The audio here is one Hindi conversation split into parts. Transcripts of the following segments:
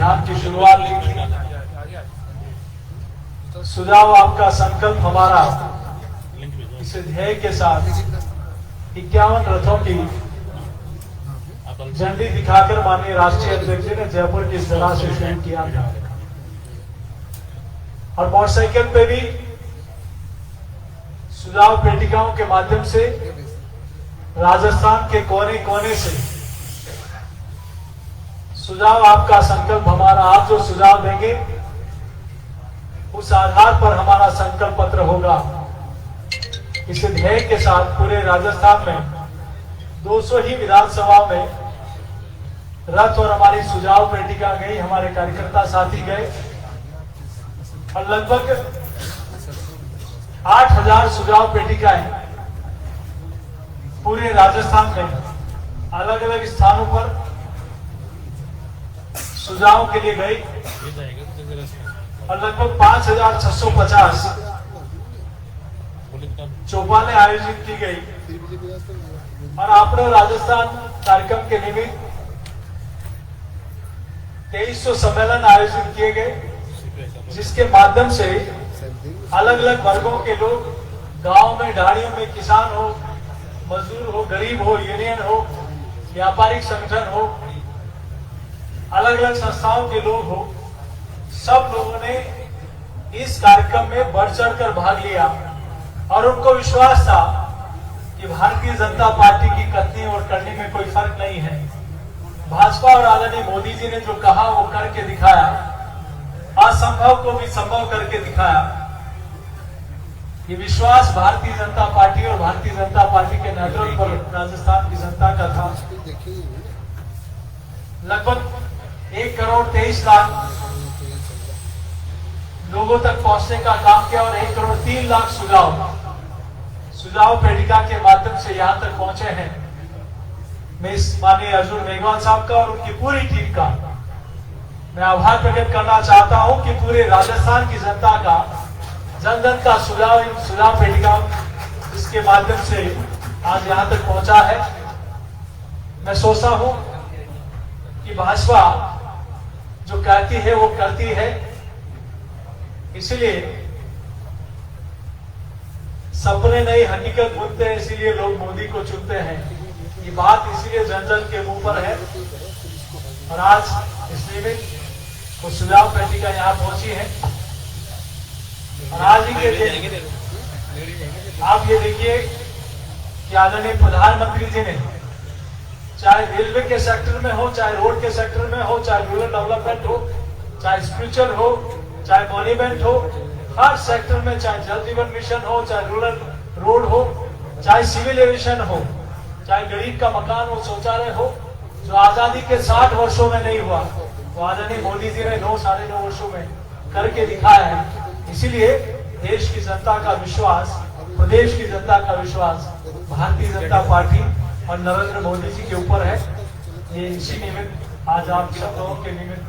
अभियान की शुरुआत ली थी। सुझाव आपका, संकल्प हमारा, इस ध्येय के साथ 51 रथों की झंडी दिखाकर माननीय राष्ट्रीय अध्यक्ष जी ने जयपुर की इस जगह से शुरू किया था। और मोटरसाइकिल पे भी सुझाव पेटिकाओं के माध्यम से राजस्थान के कोने कोने से सुझाव आपका, संकल्प हमारा, आप जो सुझाव देंगे उस आधार पर हमारा संकल्प पत्र होगा। इस ध्येय के साथ पूरे राजस्थान में 200 ही विधानसभा में रथ और हमारी सुझाव पेटिका गई, हमारे कार्यकर्ता साथी गए और लगभग 8000 सुझाव पेटिकाएं पूरे राजस्थान में अलग अलग स्थानों पर सुझाव के लिए गई और लगभग 5650 चौपालें आयोजित की गई। और आपने राजस्थान कार्यक्रम के निमित्त 2300 सम्मेलन आयोजित किए गए, जिसके माध्यम से अलग अलग वर्गों के लोग, गांव में, ढाड़ियों में, किसान हो, मजदूर हो, गरीब हो, यूनियन हो, व्यापारिक संगठन हो, अलग अलग संस्थाओं के लोग हो, सब लोगों ने इस कार्यक्रम में बढ़ चढ़कर भाग लिया। और उनको विश्वास था कि भारतीय जनता पार्टी की कथनी और करनी में कोई फर्क नहीं है। भाजपा और आदरणीय मोदी जी ने जो कहा वो करके दिखाया, असंभव को भी संभव करके दिखाया। ये विश्वास भारतीय जनता पार्टी और भारतीय जनता पार्टी के नेतृत्व पर राजस्थान की जनता का था। लगभग 1,23,00,000 लोगों तक पहुंचने का काम किया और 1,03,00,000 सुझाव पेटिका के माध्यम से यहां तक पहुंचे हैं। मैं इस माननीय अर्जुन मेघवाल साहब का और उनकी पूरी टीम का मैं आभार प्रकट करना चाहता हूं कि पूरे राजस्थान की जनता का, जन जन का सुझाव पेटिका इसके माध्यम से आज यहां तक पहुंचा है। मैं सोचता हूं कि भाजपा जो कहती है वो करती है, इसलिए सपने नहीं हकीकत बुनते हैं, इसीलिए लोग मोदी को चुनते हैं। ये बात इसीलिए जन जन के मुंह पर है। और आज इस निमित्त वो सुझाव पेटिका यहाँ पहुंची है। और आज ही के दिन आप ये देखिए कि आदरणीय प्रधानमंत्री जी ने, चाहे रेलवे के सेक्टर में हो, चाहे रोड के सेक्टर में हो, चाहे रूरल डेवलपमेंट हो, चाहे स्पिरिचुअल हो, चाहे मॉन्यूमेंट हो, हर सेक्टर में, चाहे जल जीवन मिशन हो, चाहे रूरल रोड हो, चाहे सिविल एविएशन हो, चाहे गरीब का मकान हो, शौचालय हो, जो आजादी के 60 वर्षों में नहीं हुआ वो आदरणीय मोदी जी ने 9-9.5 वर्षों में करके दिखाया है। इसीलिए देश की जनता का विश्वास, प्रदेश की जनता का विश्वास भारतीय जनता पार्टी और नरेंद्र मोदी जी के ऊपर है। ये इसी निमित्त आज आप सब लोगों के निमित्त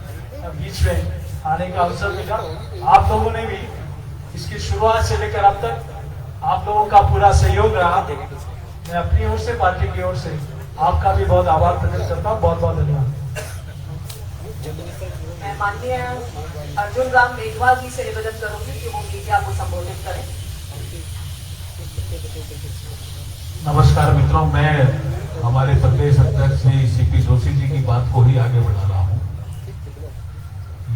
बीच में आने का अवसर मिला। आप लोगों ने भी इसकी शुरुआत से लेकर अब तक आप लोगों का पूरा सहयोग रहा। मैं अपनी ओर से, पार्टी की ओर से आपका भी बहुत आभार प्रकट करता हूँ। बहुत बहुत धन्यवाद। मैं माननीय अर्जुन राम मेघवाल जी से निवेदन करूंगी कि वो मीडिया को संबोधित करें। नमस्कार मित्रों, मैं हमारे प्रदेश अध्यक्ष श्री सीपी जोशी जी की बात को ही आगे बढ़ा रहा हूँ।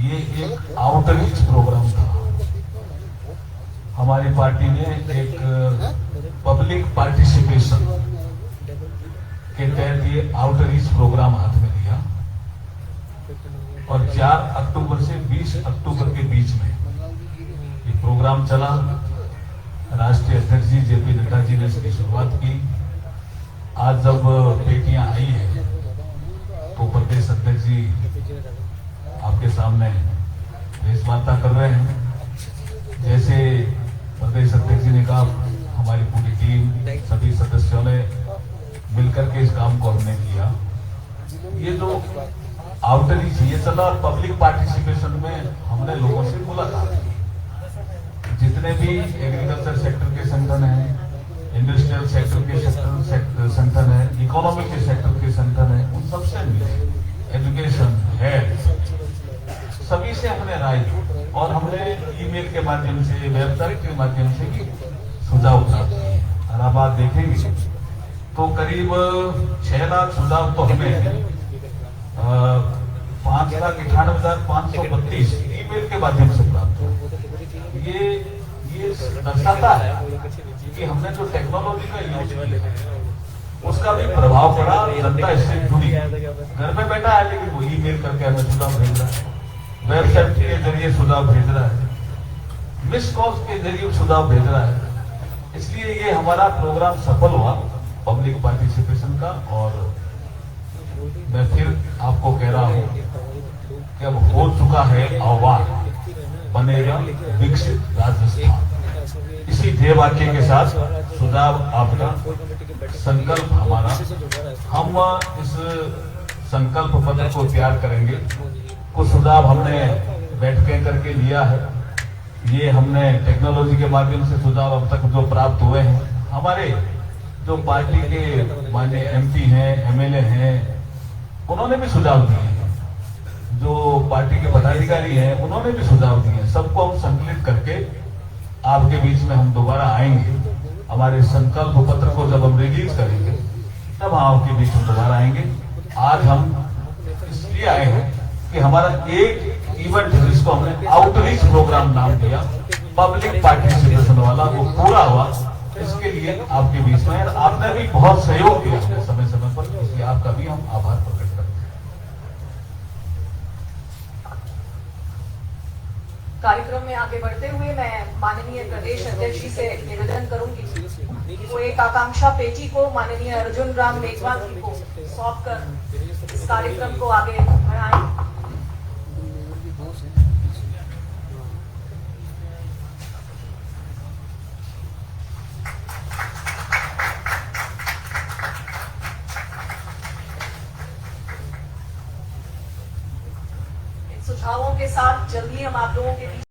ये एक आउटरीच प्रोग्राम था। हमारी पार्टी ने एक पब्लिक पार्टिसिपेशन के तहत ये आउटरीच प्रोग्राम हाथ में लिया और 4 अक्टूबर से 20 अक्टूबर के बीच में ये प्रोग्राम चला। राष्ट्रीय अध्यक्ष जी जेपी नड्डा जी ने इसकी शुरुआत की। आज जब पेटियां आई है तो प्रदेश अध्यक्ष जी आपके सामने प्रेस वार्ता कर रहे हैं। जैसे प्रदेश अध्यक्ष जी ने कहा, हमारी पूरी टीम, सभी सदस्यों ने मिलकर के इस काम को हमने किया। ये जो आउटरीच ये चला और पब्लिक पार्टिसिपेशन में हमने लोगों से मुलाकात की। जितने भी एग्रीकल्चर सेक्टर के संगठन हैं, इंडस्ट्रियल सेक्टर के संगठन है, इकोनॉमिक के सेक्टर के संगठन है, उन सबसे मिले। एजुकेशन, हेल्थ, बताई और हमने ईमेल के माध्यम से, वेबसाइट के माध्यम से भी सुझाव प्राप्त किए। और अब आप देखेंगे तो करीब 6 लाख सुझाव तो हमें 5,98,532 ईमेल के माध्यम से प्राप्त हुआ। ये दर्शाता है कि हमने जो टेक्नोलॉजी का यूज किया है उसका भी प्रभाव पड़ा, जनता इससे जुड़ी। घर में बैठा है लेकिन वो ईमेल करके हमें सुझाव भेज रहा है, वेबसाइट के जरिए सुझाव भेज रहा है, मिस कॉल के जरिए सुझाव भेज रहा है। इसलिए ये हमारा प्रोग्राम सफल हुआ पब्लिक पार्टिसिपेशन का। और मैं फिर आपको कह रहा हूं कि अब हो चुका है आह्वान, बनेगा विकसित राजस्थान। इसी ध्येय वाक्य के साथ सुझाव आपका, संकल्प हमारा, हम इस संकल्प पत्र को तैयार करेंगे। कुछ सुझाव हमने बैठकें करके लिया है, ये हमने टेक्नोलॉजी के माध्यम से सुझाव अब तक जो प्राप्त हुए हैं, हमारे जो पार्टी के माननीय एमपी हैं, एमएलए हैं, उन्होंने भी सुझाव दिए हैं, जो पार्टी के पदाधिकारी हैं उन्होंने भी सुझाव दिए हैं। सबको हम संकलित करके आपके बीच में हम दोबारा आएंगे। हमारे संकल्प पत्र को जब हम रिलीज करेंगे तब हम आपके बीच में दोबारा आएंगे। आज हम इसलिए आए हैं कि हमारा एक इवेंट जिसको हमने आउटरीच प्रोग्राम नाम दिया, पब्लिक पार्टिसिपेशन वाला, वो पूरा हुआ। इसके लिए आपके बीच में आपने भी बहुत सहयोग किया समय समय पर, इसलिए आपका भी हम आभार प्रकट करते हैं। कार्यक्रम में आगे बढ़ते हुए मैं माननीय प्रदेश अध्यक्ष जी से निवेदन करूंगी कि वो एक आकांक्षा पेटी को माननीय अर्जुन राम मेघवाल जी को सौंपकर इस कार्यक्रम को आगे बढ़ाएं। सुझावों के साथ जल्दी हम आप लोगों के बीच